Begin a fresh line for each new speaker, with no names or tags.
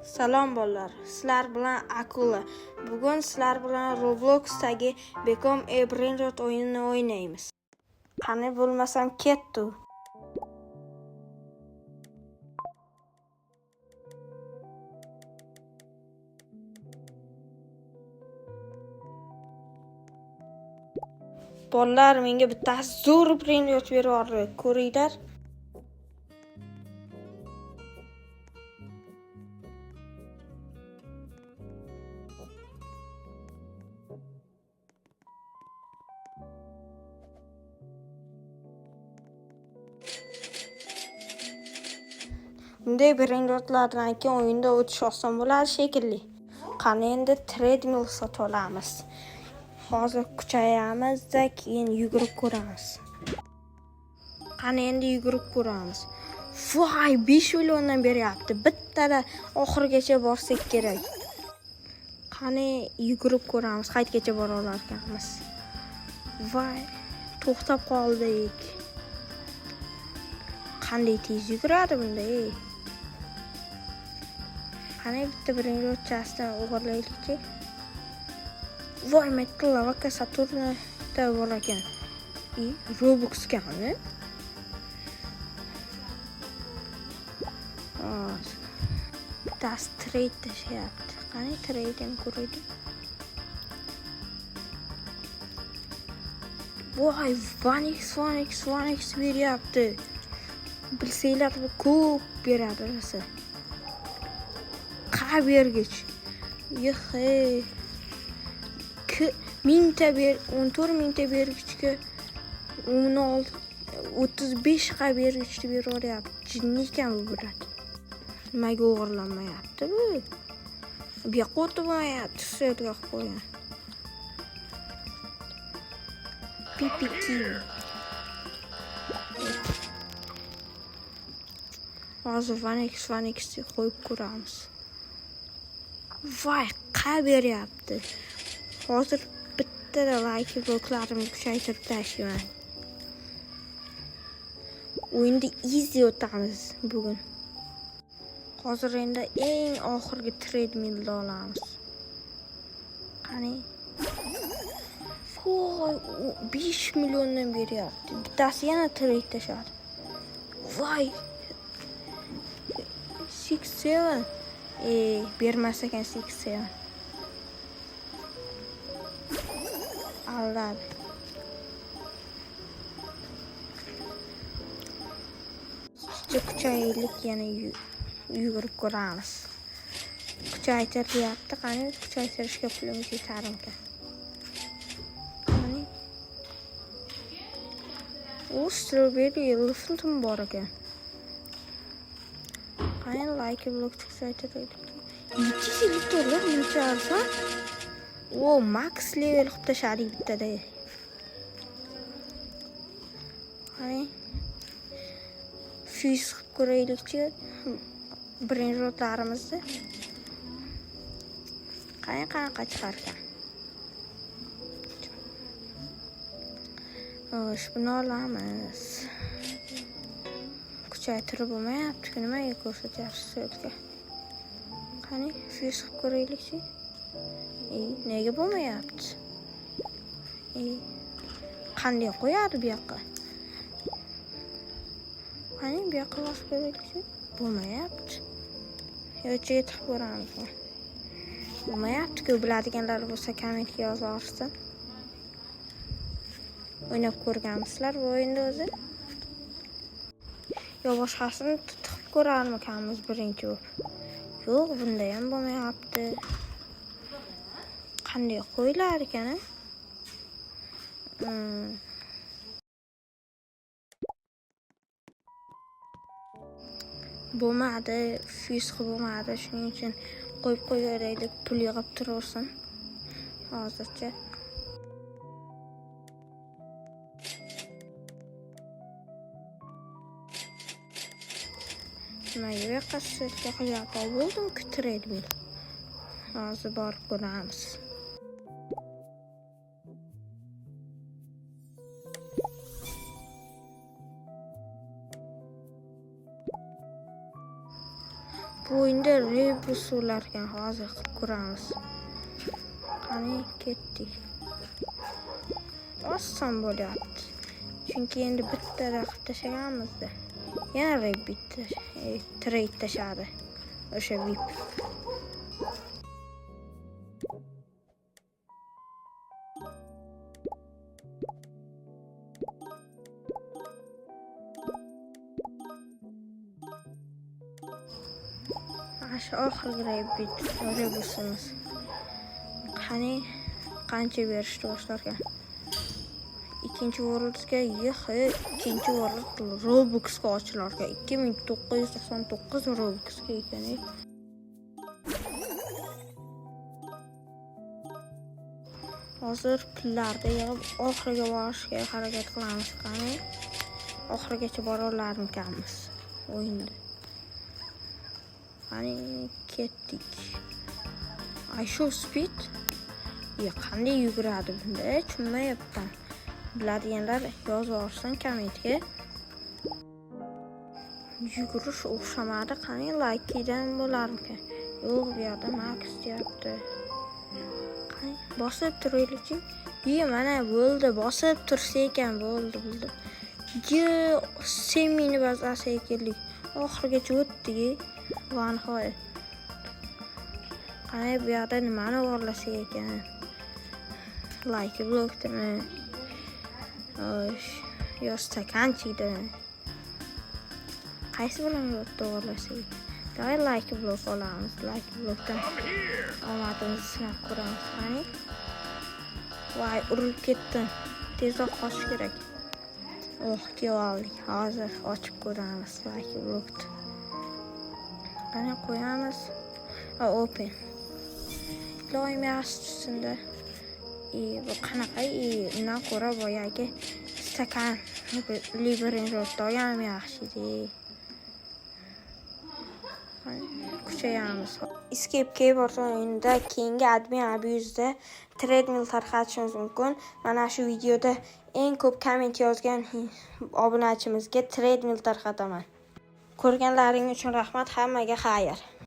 Salom bolalar, sizlar bilan Akula. Bugun sizlar bilan Robloxdagi Become a Brainrot o'yinini o'ynaymiz. Qani bo'lmasam ketdi. Bolalar, menga bittasi zo'r Brainrot berib yubordi. Ko'ringlar. Bunday brainrotlardan keyin o'yinda o'tish oson bo'ladi shekilli. Qani endi treadmill sotib olamiz. Hozir kuchayamiz-da, keyin yugurib ko'ramiz. Qani endi yugurib ko'ramiz. Voy, 5 milliondan beryapti. Bittada oxirigacha borsak kerak. Qani yugurib ko'ramiz, qayergacha bora olar ekanmiz. Voy, to'xtab qoldik. Qanday tez yuguradi bunda, ey? Qani bitta brainrotchasidan o'g'irlaylik-chi. Voy, Metal Lava Saturnda bor ekan. Robux'gami? Bittasi trade tashyapti. Qani trade'ni ko'raylik. Voy, 1x beryapti. Bilsanglar bu ko'p beradi rosa. Qa bergich. Yo'q-e. 14 mingta bergichga 35 qa bergichni beraveryapti. Jinni ekan bu bilan. Nimaga o'g'irlanmayapti bu? Bu yoqqa o'tmayapti, suyatga qo'ygan. PPT. Hozir 1x qo'yib ko'ramiz. Voy, qa beryapti. Hozir bittada like bloklarimni kuchaytirib tashlayman. O'yinda easy o'tamiz bugun. Hozir endi eng oxirgi treadmillni olamiz. Qani? Voy, 5 milliondan beryapti. Bittasi yana trade tashadi. Voy. 6-7. Bermas ekan 6-7. Aldadi. Kuchaylik, yana yugurib ko'ramiz. Kuchaytiryapti. Qani kuchaytirishga pulimiz yetarmikan? Qani? Strawberry elephant bor ekan. Qani like blok kuchaytiraylik. 700 dollar necha arzon? Max level qilib tashladik bittada. Qani fuse qilib ko'raylik-chi brainrotlarimizni. Qanaqa chiqargan? Buni olamiz. Kuchaytirib bo'lmayapti, nimaga ko'rsatyapsiz suyatga? Qani fuse qilib ko'raylik-chi. Nega bo'lmayapti? Qanday qo'yadi bu yoqqa? Qani bu yoqqa bosib ko'raylik-chi. Bo'lmayapti. Yo'chiga tiqib ko'ramiz. Bo'lmayapti-ku, biladiganlar bo'lsa kommentga yozaversin. O'ynab ko'rganmisizlar bu o'yinda o'zi? Yo boshqasini tiqib ko'rarmikanmiz birinchi bo'lib? Yo'q, bunda ham bo'lmayapti. Qanday qo'yilar ekan? Bo'lmadi, fuse qilib bo'lmadi. Shuning uchun qo'yib qo'yaylik, pul yig'ib turaversin. Hozircha. Nimaga bu yoqqa suyatga qilyapti? Bo'ldim-ku treadmill. Hozir borib ko'ramiz. Bu o'yinda rebuslar ekan, hozir qilib ko'ramiz. Qani ketdik. Oson bo'lyapti. Chunki endi bitta raqib tashaganmizda. Yana bitta trade tashadi. O'sha VIP. Shu oxirgi rebusimiz. Qani qancha berishdi boshlarga? Ikkinchi worldga ikkinchi world Robuxga ochilarga 2999 Robuxga ekan. Hozir pullarni yig'ib oxiriga borishga harakat qilamiz. Qani oxirigacha bora olarmikanmiz o'yinda. Qani ketdik. Shu speed qanday yuguradi bunda? Tushunmayapman. Biladiganlar yozib olsin kommentga. Yugurish o'xshamadi. Qani like-dan bo'larmikan? Yo'q, bu yerda max deyapti. Qani bosib turaylik-chi. Mana bo'ldi, bosib tursa ekan bo'ldi. Semini bazasi ekanlik. Oxirigacha o'tdik. Va nihoyat. Qani bu yerda nimani o'g'irlasak ekan? Like blokdimi? Yo stakanchikdimi? Qaysi bilan to'g'rilasak? Davay like blok olamiz. Like blokdan omadimizni sinab ko'ramiz. Qani? Voy, urilib ketdim. Tezroq qochish kerak. Keldik. Hozir ochib ko'ramiz like blokni. Qani qo'yamiz. Open. Iloyim yaxshi tushsinda. Bu qanaqa? Undan ko'ra boyagi stakan Liberinrotda ham yaxshi-edi. Kuchayamiz. Escape Keyboard o'yinida keyingi admin abuse'da treadmill tarqatishimiz mumkin. Mana shu videoda eng ko'p komment yozgan obunachimizga treadmill tarqataman. Ko'rganlaring uchun rahmat, hammaga xayr.